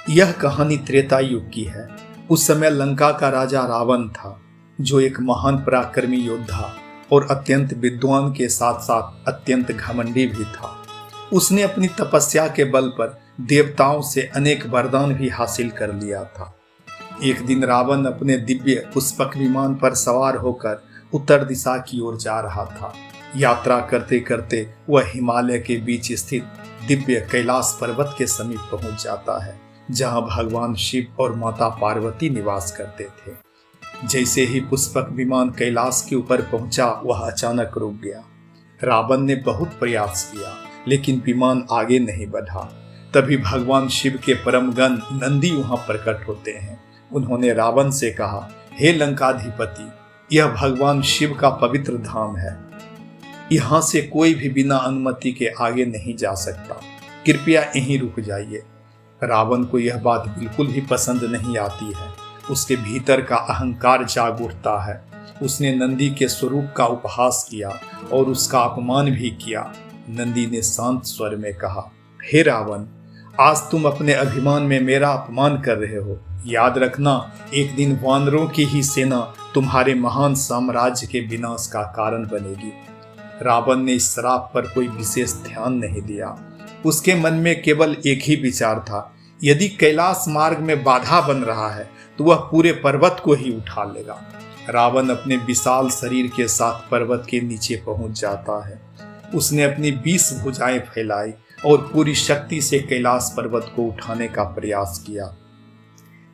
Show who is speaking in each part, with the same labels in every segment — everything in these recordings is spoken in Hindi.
Speaker 1: यह कहानी त्रेता युग की है। उस समय लंका का राजा रावण था, जो एक महान पराक्रमी योद्धा और अत्यंत विद्वान के साथ साथ अत्यंत घमंडी भी था। उसने अपनी तपस्या के बल पर देवताओं से अनेक वरदान भी हासिल कर लिया था। एक दिन रावण अपने दिव्य पुष्पक विमान पर सवार होकर उत्तर दिशा की ओर जा रहा था। यात्रा करते करते वह हिमालय के बीच स्थित दिव्य कैलाश पर्वत के समीप पहुंच जाता है, जहां भगवान शिव और माता पार्वती निवास करते थे। जैसे ही पुष्पक विमान कैलाश के ऊपर पहुंचा, वह अचानक रुक गया। रावण ने बहुत प्रयास किया, लेकिन विमान आगे नहीं बढ़ा। तभी भगवान शिव के परम गण नंदी वहां प्रकट होते हैं। उन्होंने रावण से कहा, हे लंकाधिपति, यह भगवान शिव का पवित्र धाम है। यहाँ से कोई भी बिना अनुमति के आगे नहीं जा सकता। कृपया यहीं रुक जाइए। रावण को यह बात बिल्कुल भी पसंद नहीं आती है। उसके भीतर का अहंकार जाग उठता है। उसने नंदी के स्वरूप का उपहास किया और उसका अपमान भी किया। नंदी ने शांत स्वर में कहा, हे रावण, आज तुम अपने अभिमान में मेरा अपमान कर रहे हो। याद रखना, एक दिन वानरों की ही सेना तुम्हारे महान साम्राज्य के विनाश का कारण बनेगी। रावण ने इस श्राप पर कोई विशेष ध्यान नहीं दिया। उसके मन में केवल एक ही विचार था, यदि कैलाश मार्ग में बाधा बन रहा है तो वह पूरे पर्वत को ही उठा लेगा। रावण अपने विशाल शरीर के साथ पर्वत के नीचे पहुंच जाता है। उसने अपनी 20 भुजाएं फैलाई और पूरी शक्ति से कैलाश पर्वत को उठाने का प्रयास किया।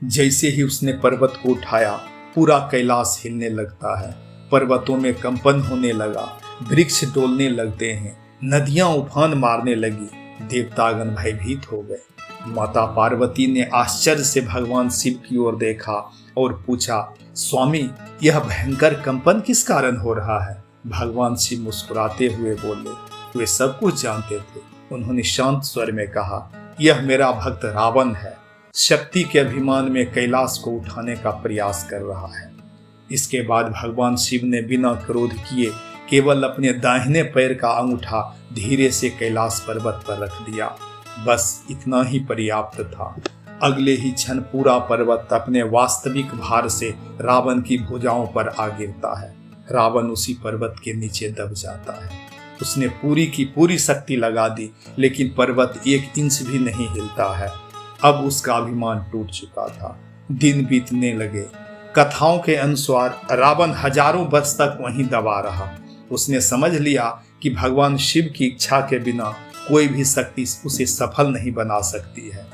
Speaker 1: जैसे ही उसने पर्वत को उठाया, पूरा कैलाश हिलने लगता है। पर्वतों में कंपन होने लगा, वृक्ष डोलने लगते हैं, नदियां उफान मारने लगी। देवतागण भयभीत हो गए। माता पार्वती ने आश्चर्य से भगवान शिव की ओर देखा और पूछा, स्वामी, यह भयंकर कंपन किस कारण हो रहा है? भगवान शिव मुस्कुराते हुए बोले, वे सब कुछ जानते थे। उन्होंने शांत स्वर में कहा, यह मेरा भक्त रावण है। शक्ति के अभिमान में कैलाश को उठाने का प्रयास कर रहा है। इसके बाद भगवान शिव ने बिना क्रोध किए केवल अपने दाहिने पैर का अंगूठा धीरे से कैलाश पर्वत पर रख दिया। बस इतना ही पर्याप्त था। अगले ही क्षण पूरा पर्वत अपने वास्तविक भार से रावण की भुजाओं पर आ गिरता है। रावण उसी पर्वत के नीचे दब जाता है। उसने पूरी की पूरी शक्ति लगा दी, लेकिन पर्वत 1 इंच भी नहीं हिलता है। अब उसका अभिमान टूट चुका था। दिन बीतने लगे। कथाओं के अनुसार रावण हजारों वर्ष तक वहीं दबा रहा। उसने समझ लिया कि भगवान शिव की इच्छा के बिना कोई भी शक्ति उसे सफल नहीं बना सकती है।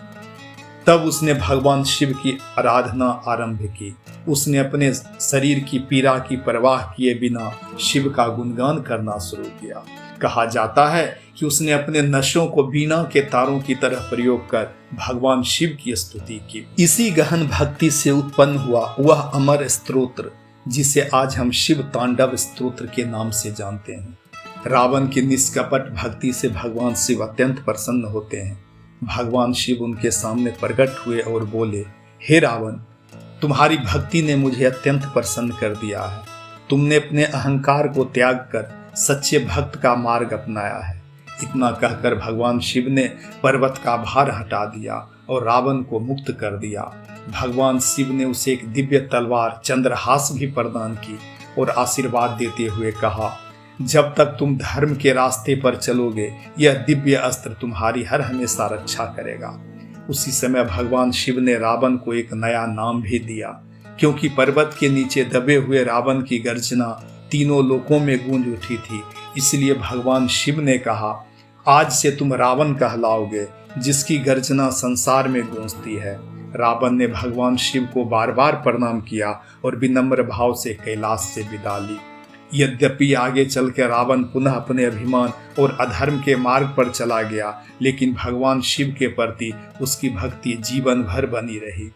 Speaker 1: तब उसने भगवान शिव की आराधना आरंभ की। उसने अपने शरीर की पीड़ा की परवाह किए बिना शिव का गुणगान करना शुरू किया। कहा जाता है कि उसने अपने नशों को बीना के तारों की तरह प्रयोग कर भगवान शिव की स्तुति की। इसी गहन भक्ति से उत्पन्न हुआ वह अमर स्तोत्र, जिसे आज हम शिव तांडव स्तोत्र के नाम से जानते हैं। रावण की निष्कपट भक्ति से भगवान शिव अत्यंत प्रसन्न होते हैं। भगवान शिव उनके सामने प्रकट हुए और बोले, हे रावण, तुम्हारी भक्ति ने मुझे अत्यंत प्रसन्न कर दिया है। तुमने अपने अहंकार को त्याग कर सच्चे भक्त का मार्ग अपनाया है। इतना कहकर भगवान शिव ने पर्वत का भार हटा दिया और रावण को मुक्त कर दिया। भगवान शिव ने उसे एक दिव्य तलवार चंद्रहास भी प्रदान की और आशीर्वाद देते हुए कहा, जब तक तुम धर्म के रास्ते पर चलोगे, यह दिव्य अस्त्र तुम्हारी हर हमेशा रक्षा करेगा। उसी समय भगवान शिव ने रावण को एक नया नाम भी दिया, क्योंकि पर्वत के नीचे दबे हुए रावण की गर्जना तीनों लोकों में गूंज उठी थी। इसलिए भगवान शिव ने कहा, आज से तुम रावण कहलाओगे, जिसकी गर्जना संसार में गूंजती है। रावण ने भगवान शिव को बार बार प्रणाम किया और विनम्र भाव से कैलाश से विदा ली। यद्यपि आगे चल के रावण पुनः अपने अभिमान और अधर्म के मार्ग पर चला गया, लेकिन भगवान शिव के प्रति उसकी भक्ति जीवन भर बनी रही।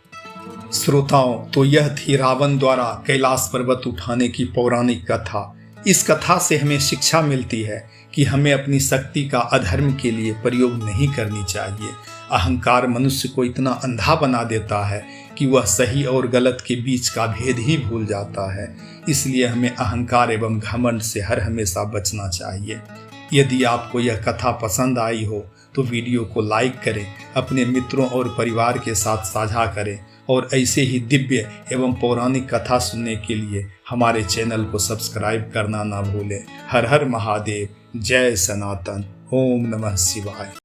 Speaker 1: श्रोताओं, तो यह थी रावण द्वारा कैलाश पर्वत उठाने की पौराणिक कथा। इस कथा से हमें शिक्षा मिलती है कि हमें अपनी शक्ति का अधर्म के लिए प्रयोग नहीं करनी चाहिए। अहंकार मनुष्य को इतना अंधा बना देता है कि वह सही और गलत के बीच का भेद ही भूल जाता है। इसलिए हमें अहंकार एवं घमंड से हर हमेशा बचना चाहिए। यदि आपको यह कथा पसंद आई हो तो वीडियो को लाइक करें, अपने मित्रों और परिवार के साथ साझा करें और ऐसे ही दिव्य एवं पौराणिक कथा सुनने के लिए हमारे चैनल को सब्सक्राइब करना ना भूलें। हर हर महादेव। जय सनातन। ओम नमः शिवाय।